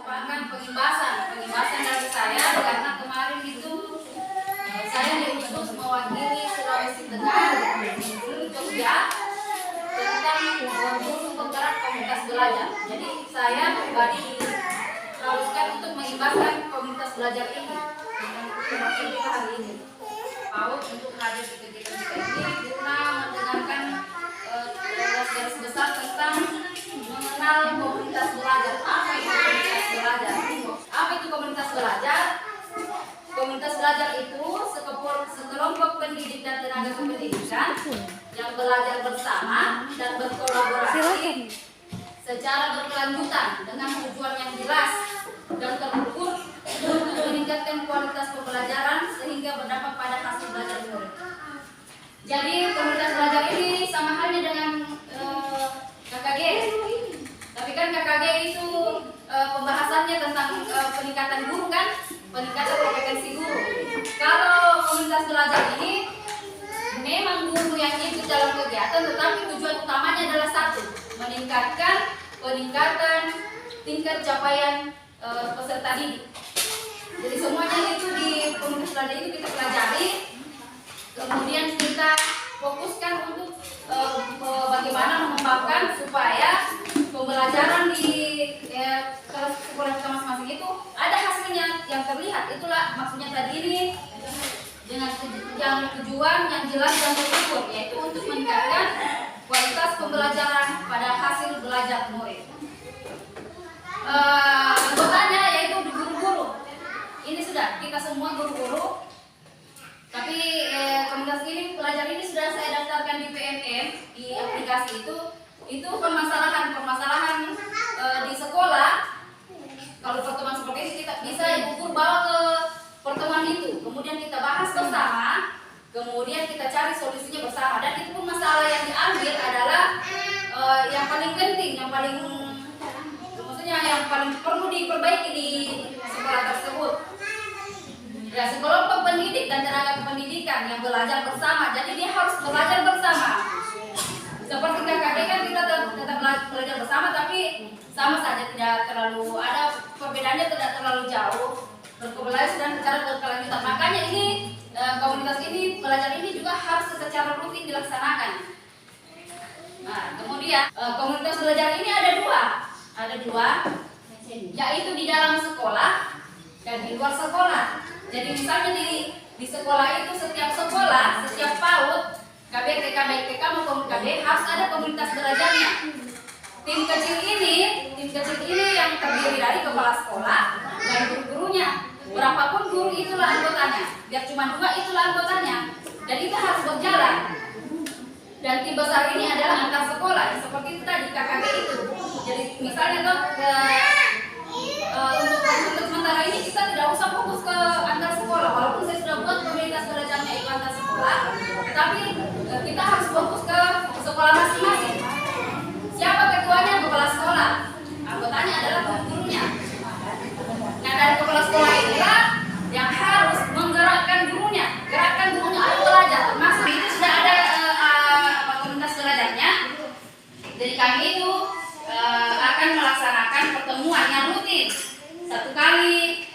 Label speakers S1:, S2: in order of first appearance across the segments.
S1: merupakan pengimbasan dari saya karena kemarin itu saya diutus mewakili Sulawesi Tengah di Jogja tentang guru penggerak komunitas belajar. Jadi saya pribadi diharuskan untuk mengimbaskan komunitas belajar ini dengan wakil kita hari ini. PAUD untuk hadir di kegiatan kita ini guna mendengarkan garis besar tentang mengenal komunitas belajar. Apa itu komunitas belajar? Apa itu komunitas belajar? Komunitas belajar itu sekelompok pendidik dan tenaga kependidikan yang belajar bersama dan berkolaborasi secara berkelanjutan dengan tujuan yang jelas dan terukur untuk meningkatkan kualitas pembelajaran sehingga berdampak pada hasil belajar murid. Jadi komunitas belajar ini sama halnya dengan KKG. Tapi kan KKG itu pembahasannya tentang peningkatan guru kan, peningkatan kompetensi guru. Kalau komunitas belajar ini memang guru yang ikut dalam kegiatan, tetapi tujuan utamanya adalah satu, meningkatkan peningkatan tingkat capaian peserta didik. Jadi semuanya itu di komunitas belajar itu kita pelajari, kemudian kita fokuskan untuk bagaimana mengembangkan supaya pembelajaran di sekolah kita masing-masing itu ada hasilnya yang terlihat. Itulah maksudnya tadi ini dengan tujuan yang jelas dan terukur, yaitu untuk meningkatkan kualitas pembelajaran pada hasil belajar murid. Anggotanya yaitu guru-guru. Ini sudah kita semua guru-guru. Tapi komunitas ini pelajar ini sudah saya daftarkan di PMM di aplikasi itu permasalahan di sekolah. Kalau pertemuan seperti itu kita bisa ibu guru bawa ke pertemuan itu, kemudian kita bahas bersama, kemudian kita cari solusinya bersama. Dan itu pun masalah yang diambil adalah yang paling penting, yang paling perlu diperbaiki di sekolah tersebut. Ya, sekelompok pendidik dan tenaga kependidikan yang belajar bersama. Jadi dia harus belajar bersama. Seperti KKD kan kita tetap belajar bersama, tapi sama saja, tidak terlalu ada perbedaannya, tidak terlalu jauh. Berkolaborasi dan secara berkelanjutan. Makanya ini komunitas ini belajar ini juga harus secara rutin dilaksanakan. Nah, kemudian komunitas belajar ini ada dua, yaitu di dalam sekolah dan di luar sekolah. Jadi misalnya di sekolah itu setiap PAUD, KBTK, BTK maupun KB harus ada komunitas belajarnya. Tim kecil ini yang terdiri dari kepala sekolah dan guru-gurunya. Berapapun guru itulah anggotanya. Biar cuma 2 itulah anggotanya. Dan itu harus berjalan. Dan tim besar ini adalah antar sekolah. Seperti itu tadi KKB itu. Jadi misalnya untuk sementara ini kita tidak usah fokus ke antar sekolah. Walaupun saya sudah buat komunitas belajarnya itu antar sekolah, tetapi kita harus fokus ke sekolah masing-masing. Siapa ketuanya? Kepala sekolah. Anggotanya adalah gurunya. Nah, dari kepala sekolah inilah yang harus menggerakkan gurunya. Gerakkan gurunya ayo belajar. Termasuk itu sudah ada komunitas belajarnya. Jadi kami itu akan melaksanakan pertemuan yang rutin. Satu kali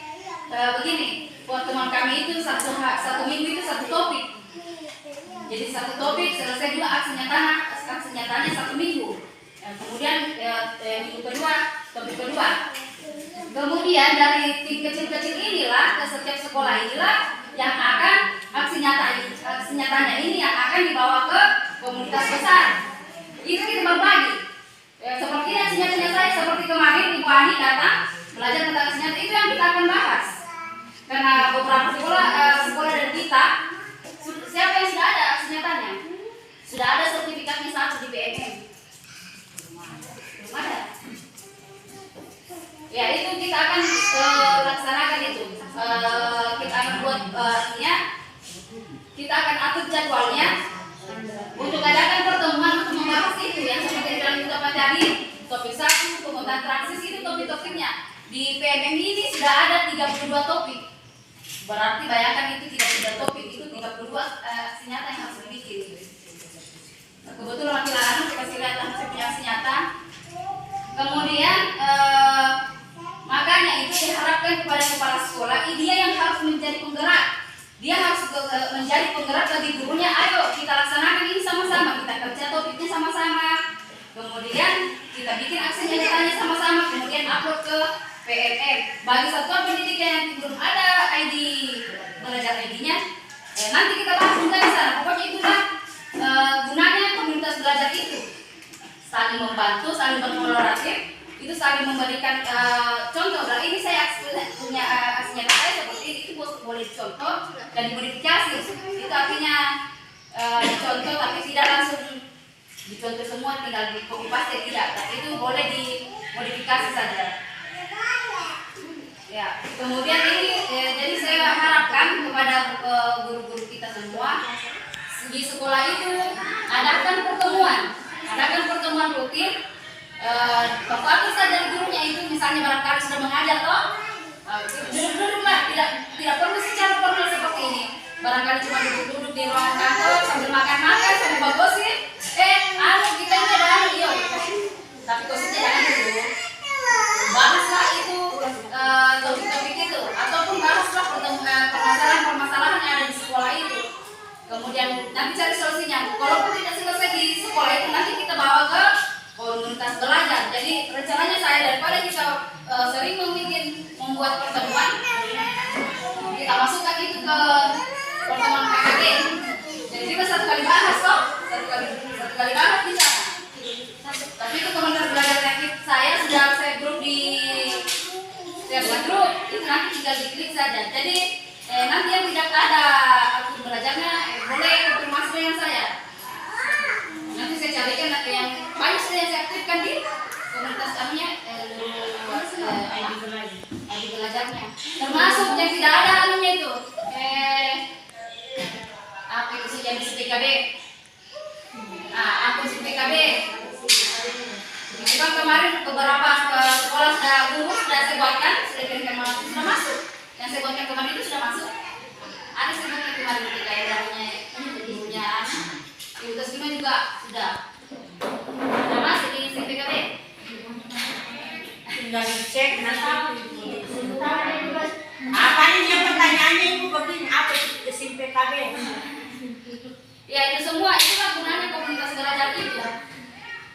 S1: begini, pertemuan kami itu satu minggu itu satu topik. Jadi satu topik selesai juga aksi nyatanya 1 minggu. Kemudian minggu kedua topik kedua. Kemudian dari tim kecil-kecil inilah ke setiap sekolah inilah yang akan aksi nyatanya ini yang akan dibawa ke komunitas besar. Itu kita berbagi. Seperti yang aksi-nyatanya saya, seperti kemarin Ibu Ani datang belajar tentang aksi nyata, itu yang kita akan bahas. Karena beberapa sekolah dari kita, siapa yang sudah ada aksi nyatanya? Sudah ada sertifikatnya 1 di PMM. Belum ada. Ya, itu kita akan laksanakan itu. Kita akan buat kita akan atur jadwalnya untuk adakan pertemuan untuk membahas itu yang seperti yang kita tadi, topik 1, penggunaan transis itu topik-topiknya. Di PMM ini sudah ada 32 topik. Berarti bayangkan itu 32 topik, itu 32 aksi nyata yang harus dibikin. Nah, kebetulan laki-laki kita kasih lihat langsung punya aksi nyata. Kemudian makanya bagi satuan pendidikan yang belum ada ID belajar ID-nya, nanti kita bahas juga di sana. Pokoknya itulah gunanya komunitas belajar itu, saling membantu, saling berkolaborasi, itu saling memberikan contoh. Nah, ini saya punya aksi nyata saya seperti ini, itu boleh dicontoh dan dimodifikasi. Itu artinya dicontoh tapi tidak langsung dicontoh semua, tinggal di copy paste, tidak, tapi itu boleh dimodifikasi saja. Ya, kemudian ini jadi saya harapkan kepada guru-guru kita semua di sekolah itu adakan pertemuan rutin. Bapak saja gurunya itu misalnya barangkali sudah mengajar toh, duduk-duduklah, tidak perlu secara formal seperti ini. Barangkali cuma duduk-duduk di ruang kantor sambil makan-makan sambil bagosip. Kita ini ada iya. Tapi gosipnya jangan dulu. Bahaslah itu topik-topik itu, ataupun bahaslah permasalahan yang ada di sekolah itu. Kemudian nanti cari solusinya. Kalaupun tidak selesai di sekolah itu, nanti kita bawa ke komunitas belajar. Jadi rencananya saya daripada kita sering membuat pertemuan, kita masukkan itu ke pertemuan PKD. Jadi kita satu kali bahas toh, satu kali bahas di sana. Tapi itu komunitas belajar teknik saya sudah saya grup di grup, itu nanti tinggal diklik saja. Jadi nanti yang tidak ada akun belajarnya boleh konfirmasi dengan saya. Nanti saya carikan yang banyak sudah yang saya aktifkan di komunitas kami ID belajarnya. Termasuk yang tidak ada anunya itu apa itu sih jadi PKB. Akun PKB. Memang kemarin beberapa sekolah guru sudah saya buatkan, sudah masuk. Yang saya buatkan kemarin itu sudah masuk. Ada saya buatkan kemarin ketika punya ibu Tasbima juga sudah masuk di PKB.
S2: Tinggal dicek nanti. Apa ini yang pertanyaannya ibu begini, apa itu SIM PKB?
S1: Ya itu semua, itulah gunanya komunitas belajar itu.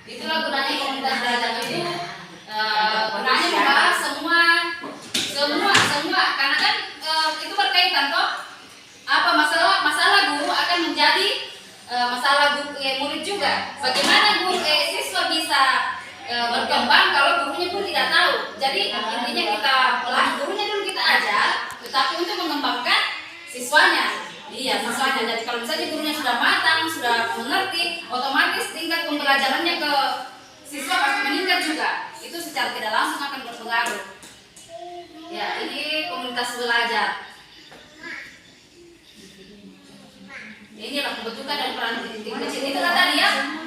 S1: Itulah gunanya komunitas belajar itu. Gunanya membahas semua, karena kan itu berkaitan toh. Apa masalah guru akan menjadi masalah guru murid juga. Bagaimana siswa bisa berkembang kalau gurunya pun tidak tahu. Jadi intinya kita gurunya dulu kita ajar, tetapi untuk mengembangkan siswanya. Iya, siswanya. Jadi kalau misalnya gurunya sudah matang, sudah mengerti, otomatis tingkat pembelajarannya ke siswa pasti meningkat juga. Itu secara tidak langsung akan berpengaruh. Ya, ini komunitas belajar. Inilah pembentukan dan peran tim kecil. Itulah tadi ya,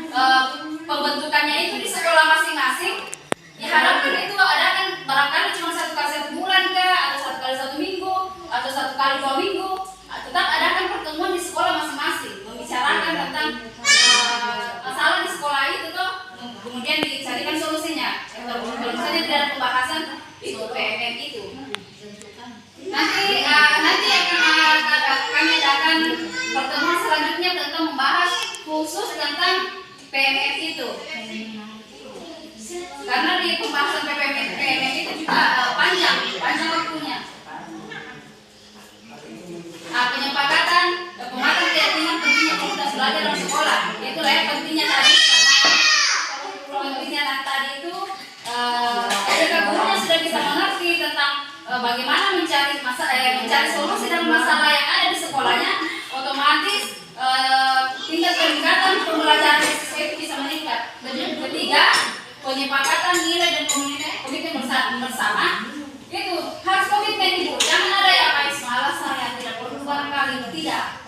S1: pembentukannya itu di sekolah masing-masing. Diharapkan itu ada kan barangkali cuma 1 kali 1 bulan kah, atau 1 kali 1 minggu, atau 1 kali 2 minggu. Tetap adakan pertemuan di sekolah masing-masing, membicarakan tentang masalah di sekolah itu toh, kemudian dicarikan solusinya. Kalau misalnya tidak ada pembahasan itu PMM itu. Nanti kami adakan pertemuan selanjutnya tentang membahas khusus tentang PMM itu. Karena di pembahasan PMM itu juga panjang waktunya. Penyepakatan pematang keyakinan pentingnya komunitas belajar dalam sekolah. Itulah yang pentingnya tadi. Pentingnya tadi itu ketika gurunya sudah bisa mengerti tentang bagaimana mencari solusi dalam masalah yang ada di sekolahnya, otomatis tingkat peningkatan pembelajaran siswa itu bisa meningkat. Ketiga, penyepakatan nilai dan komitmen bersama itu harus komitmen ibu. Jangan ada yang malas saya tidak perlu barangkali tidak.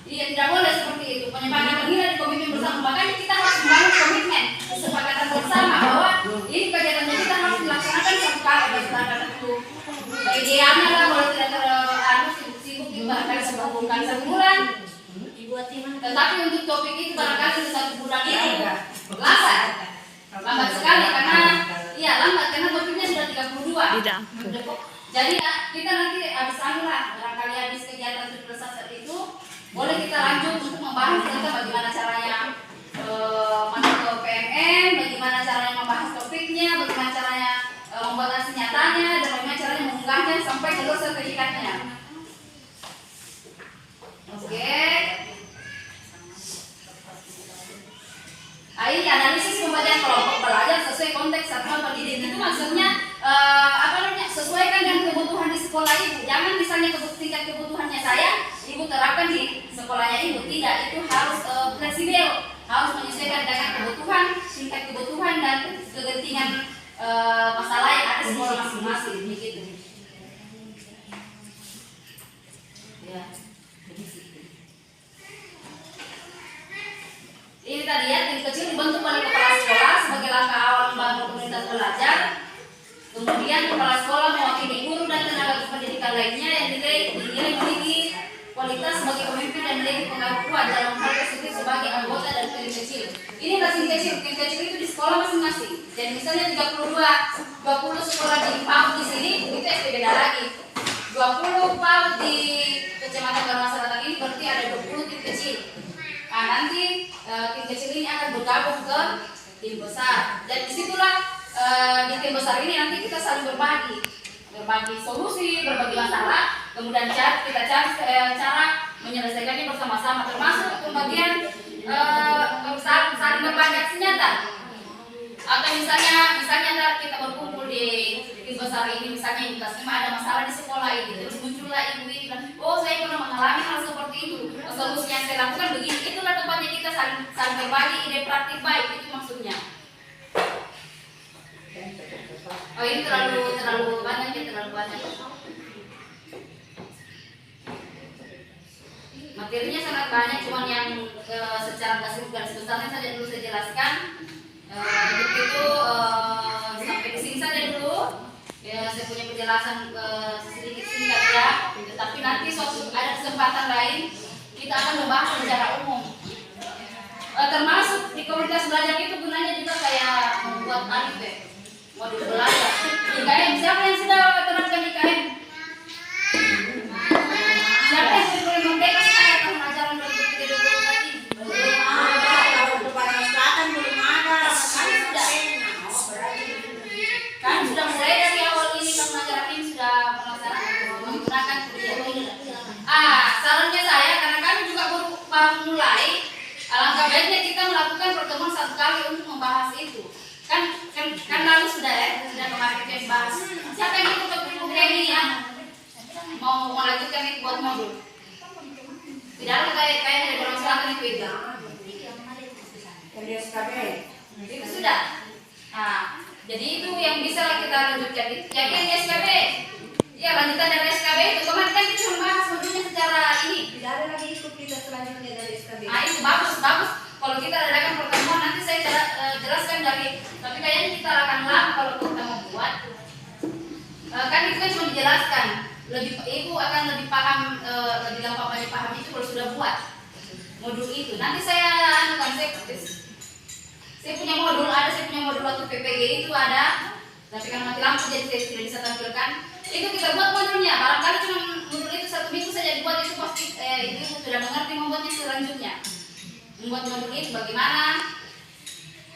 S1: Iya, tidak boleh seperti itu. Penyepakatan nilai dan komitmen bersama. Makanya kita harus membangun komitmen kesepakatan bersama bahwa ini kegiatan kita harus dilaksanakan 1 kali berdasarkan itu. Idealnya lah kalau tidak sibuk barangkali 1 kali 1 bulan. Tetapi untuk topik itu barangkali 1 bulan itu lambat sekali karena topiknya sudah 32.
S3: Tidak.
S1: Jadi kita nanti habis barangkali habis kegiatan saat itu boleh kita lanjut untuk membahas tentang bagaimana caranya masuk ke PMM, bagaimana caranya membahas topiknya, bagaimana caranya membuat aksi nyatanya, dan bagaimana sampai keluar sertifikatnya. Oke. Ini analisis pembagian kelompok belajar sesuai konteks satuan pendidikan. Itu maksudnya sesuaikan dengan kebutuhan di sekolah ibu. Jangan misalnya tingkat kebutuhannya saya, ibu terapkan di sekolahnya ibu. Tidak, itu harus fleksibel, harus menyesuaikan dengan kebutuhan, tingkat kebutuhan dan kegentingan masalah yang ada di sekolah masing-masing. Begitu. Ya. Ini tadi ya, tim kecil dibentuk oleh kepala sekolah sebagai langkah awal membangun komunitas belajar. Kemudian kepala sekolah mewakili guru dan tenaga pendidikan lainnya yang dinilai memiliki kualitas sebagai pemimpin dan memiliki pengaruh kuat dalam hal tersebut sebagai anggota dan tim kecil. Ini tim kecil itu di sekolah masing-masing. Dan misalnya 20 sekolah di PAUD di sini, itu SP beda lagi. 20 PAUD di Kecamatan Garmasyarakat ini berarti ada 20 tim kecil. Nah, nanti tim kecil ini akan bergabung ke tim besar. Dan disitulah di tim besar ini nanti kita saling berbagi solusi, berbagi masalah, kemudian kita cari cara menyelesaikannya bersama-sama, termasuk pembagian saling berbagi aksi nyata. Atau misalnya kita berkumpul di tim besar ini, misalnya Ibu Tasnima ada masalah di sekolah ini, terus muncullah ibu ini bilang, oh saya pernah mengalami hal seperti itu, solusi yang saya lakukan begini. Itulah tempatnya kita saling berbagi ide praktik baik, itu maksudnya. Oh ini terlalu banyak ya, terlalu banyak. Materinya sangat banyak, cuman yang secara garis besarnya saja dulu saya jelaskan. Untuk itu sampai di sini saja dulu. Ya, saya punya penjelasan sedikit singkat ya. Tapi nanti suatu ada kesempatan lain kita akan membahas secara umum. Termasuk di komunitas belajar itu gunanya juga kayak membuat ADP, modul belajar. IKM, siapa yang sudah terapkan IKM? Siapa yang sudah merdeka sekarang tahun ajaran 2023 ini?
S2: Belum ada. Kalau untuk Padang Selatan belum ada.
S1: Kan sudah mulai dari awal ini tahun ajaran ini sudah menggunakan kebijakan ini. Sarannya saya karena kami juga baru mulai, alangkah baiknya kita melakukan pertemuan satu kali untuk membahas itu. Kan lalu sudah kemarin kita bahas. Siapa yang ikut program ini ya? Mau melanjutkan itu buat modul? Tidak ada kayaknya dari Padang Selatan itu.
S2: Dari SKB.
S1: Itu sudah. Jadi itu yang bisa kita lanjutkan. Jadi yang SKB, ya lanjutan dari SKB itu kemarin kan kita membahas modulnya secara ini.
S2: Tidak ada lagi ikut kita selanjutnya dari SKB.
S1: Itu bagus. Kalau kita adakan pertemuan nanti saya jelaskan dari. Tapi kayaknya kita akan lama kalau kita mau buat. Kan itu kan cuma dijelaskan. Ibu akan lebih paham, lebih gampang lagi paham itu kalau sudah buat modul itu. Nanti saya punya modul waktu PPG itu ada, tapi kan mati lampu jadi saya tidak bisa tampilkan. Itu kita buat modulnya. Barangkali cuma modul itu 1 minggu saja dibuat, itu pasti ibu sudah mengerti membuatnya selanjutnya. Membuat modul itu bagaimana?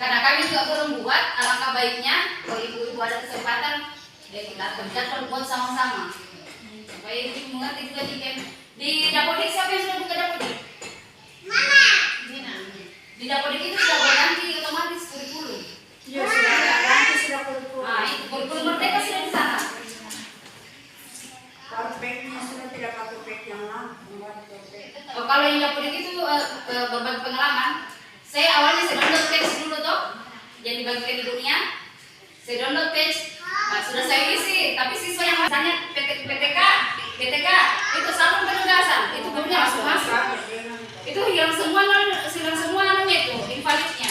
S1: Karena kami juga belum buat, alangkah baiknya kalau ibu-ibu ada kesempatan kita kerjakan buat sama-sama. Supaya ibu mengerti juga di Dapodik. Siapa yang sudah buka Dapodik?
S2: Mama.
S1: Di Dapodik itu sudah berganti otomatis kurikulum.
S2: Ya sudah ganti sudah kurikulum.
S1: Itu kurikulum merdeka sudah di sana.
S2: Kalau peknya sudah tidak pakai pek yang lama.
S1: Kalau yang Dapodik itu berbagi pengalaman. Saya awalnya download page dulu toh, yang dibagikan di dunia. Saya download page. Sudah saya isi, tapi siswa yang misalnya PTK itu satu penugasan, itu gurunya langsung masuk. Itu hilang semua namanya itu invalidnya.